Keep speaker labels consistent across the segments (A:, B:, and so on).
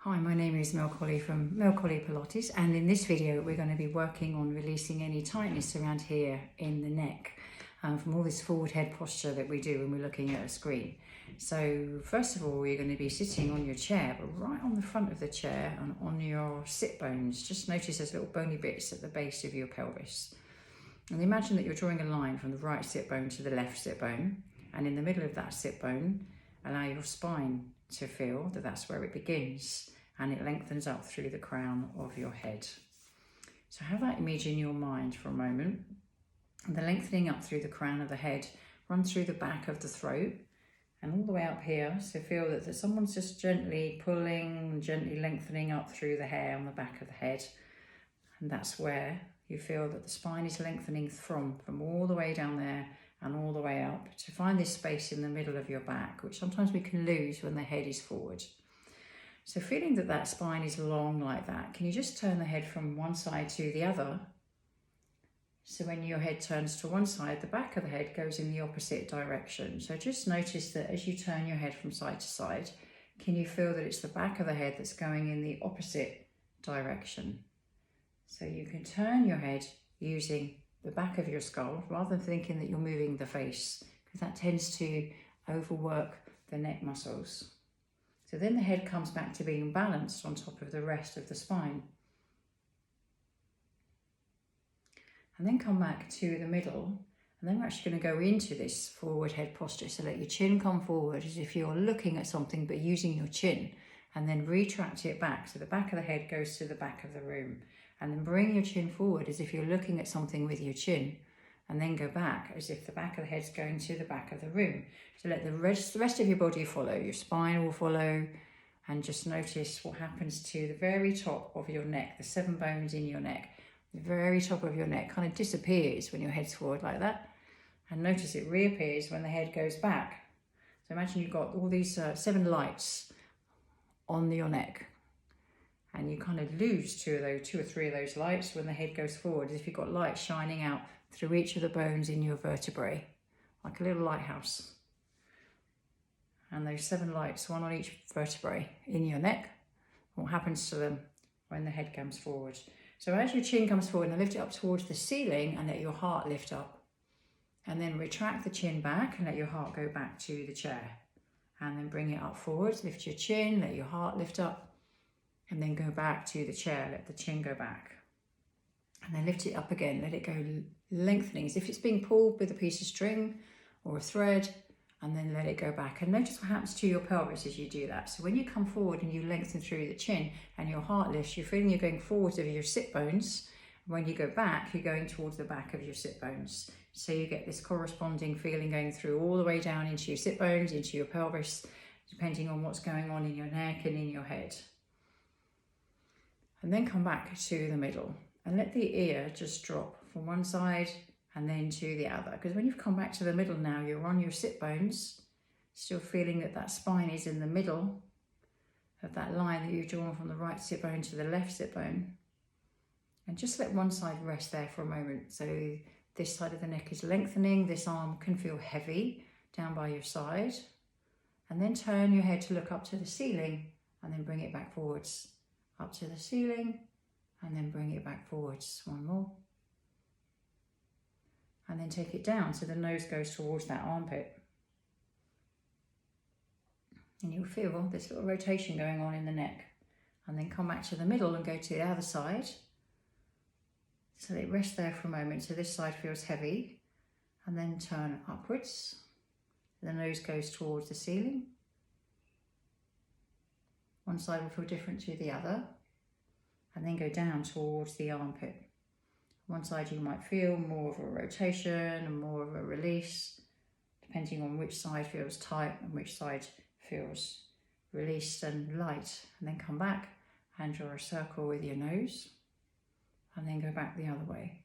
A: Hi, my name is Mel Colley from Mel Colley Pilates, and in this video we're going to be working on releasing any tightness around here in the neck from all this forward head posture that we do when we're looking at a screen. So first of all, you're going to be sitting on your chair, but right on the front of the chair and on your sit bones. Just notice there's little bony bits at the base of your pelvis. And imagine that you're drawing a line from the right sit bone to the left sit bone, and in the middle of that sit bone, allow your spine to feel that that's where it begins, and it lengthens up through the crown of your head. So have that image in your mind for a moment. And the lengthening up through the crown of the head, run through the back of the throat and all the way up here. So feel that someone's just gently pulling, gently lengthening up through the hair on the back of the head. And that's where you feel that the spine is lengthening from all the way down there and all the way up to find this space in the middle of your back, which sometimes we can lose when the head is forward. So feeling that that spine is long like that, can you just turn the head from one side to the other? So when your head turns to one side, the back of the head goes in the opposite direction. So just notice that as you turn your head from side to side, can you feel that it's the back of the head that's going in the opposite direction? So you can turn your head using the back of your skull rather than thinking that you're moving the face, because that tends to overwork the neck muscles. So then the head comes back to being balanced on top of the rest of the spine. And then come back to the middle, and then we're actually going to go into this forward head posture. So let your chin come forward as if you're looking at something but using your chin, and then retract it back so the back of the head goes to the back of the room. And then bring your chin forward as if you're looking at something with your chin, and then go back as if the back of the head's going to the back of the room. So let the rest of your body follow, your spine will follow, and just notice what happens to the very top of your neck, the 7 bones in your neck. The very top of your neck kind of disappears when your head's forward like that, and notice it reappears when the head goes back. So imagine you've got all these 7 lights on your neck, and you kind of lose 2 or 3 of those lights when the head goes forward, as if you've got light shining out through each of the bones in your vertebrae, like a little lighthouse. And those 7 lights, 1 on each vertebrae in your neck, what happens to them when the head comes forward. So as your chin comes forward, now lift it up towards the ceiling and let your heart lift up. And then retract the chin back and let your heart go back to the chair. And then bring it up forward, lift your chin, let your heart lift up. And then go back to the chair, let the chin go back. And then lift it up again, let it go lengthening as if it's being pulled with a piece of string or a thread, and then let it go back. And notice what happens to your pelvis as you do that. So when you come forward and you lengthen through the chin and your heart lifts, you're feeling you're going forward of your sit bones. When you go back, you're going towards the back of your sit bones. So you get this corresponding feeling going through all the way down into your sit bones, into your pelvis, depending on what's going on in your neck and in your head. And then come back to the middle and let the ear just drop from one side and then to the other. Because when you've come back to the middle now, you're on your sit bones, still feeling that that spine is in the middle of that line that you've drawn from the right sit bone to the left sit bone. And just let one side rest there for a moment. So this side of the neck is lengthening, this arm can feel heavy down by your side. And then turn your head to look up to the ceiling and then bring it back forwards. Up to the ceiling, and then bring it back forwards. 1 more. And then take it down so the nose goes towards that armpit. And you'll feel this little rotation going on in the neck. And then come back to the middle and go to the other side. So let it rest there for a moment so this side feels heavy. And then turn upwards. The nose goes towards the ceiling. One side will feel different to the other, and then go down towards the armpit. One side you might feel more of a rotation and more of a release, depending on which side feels tight and which side feels released and light. And then come back and draw a circle with your nose, and then go back the other way.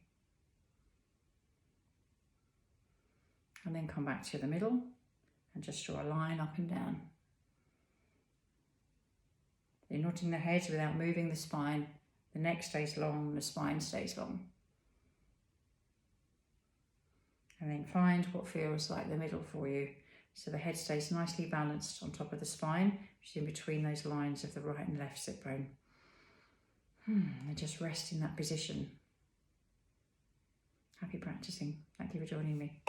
A: And then come back to the middle and just draw a line up and down. You're nodding the head without moving the spine. The neck stays long, the spine stays long. And then find what feels like the middle for you. so the head stays nicely balanced on top of the spine, which is in between those lines of the right and left sit bone. And just rest in that position. Happy practicing. Thank you for joining me.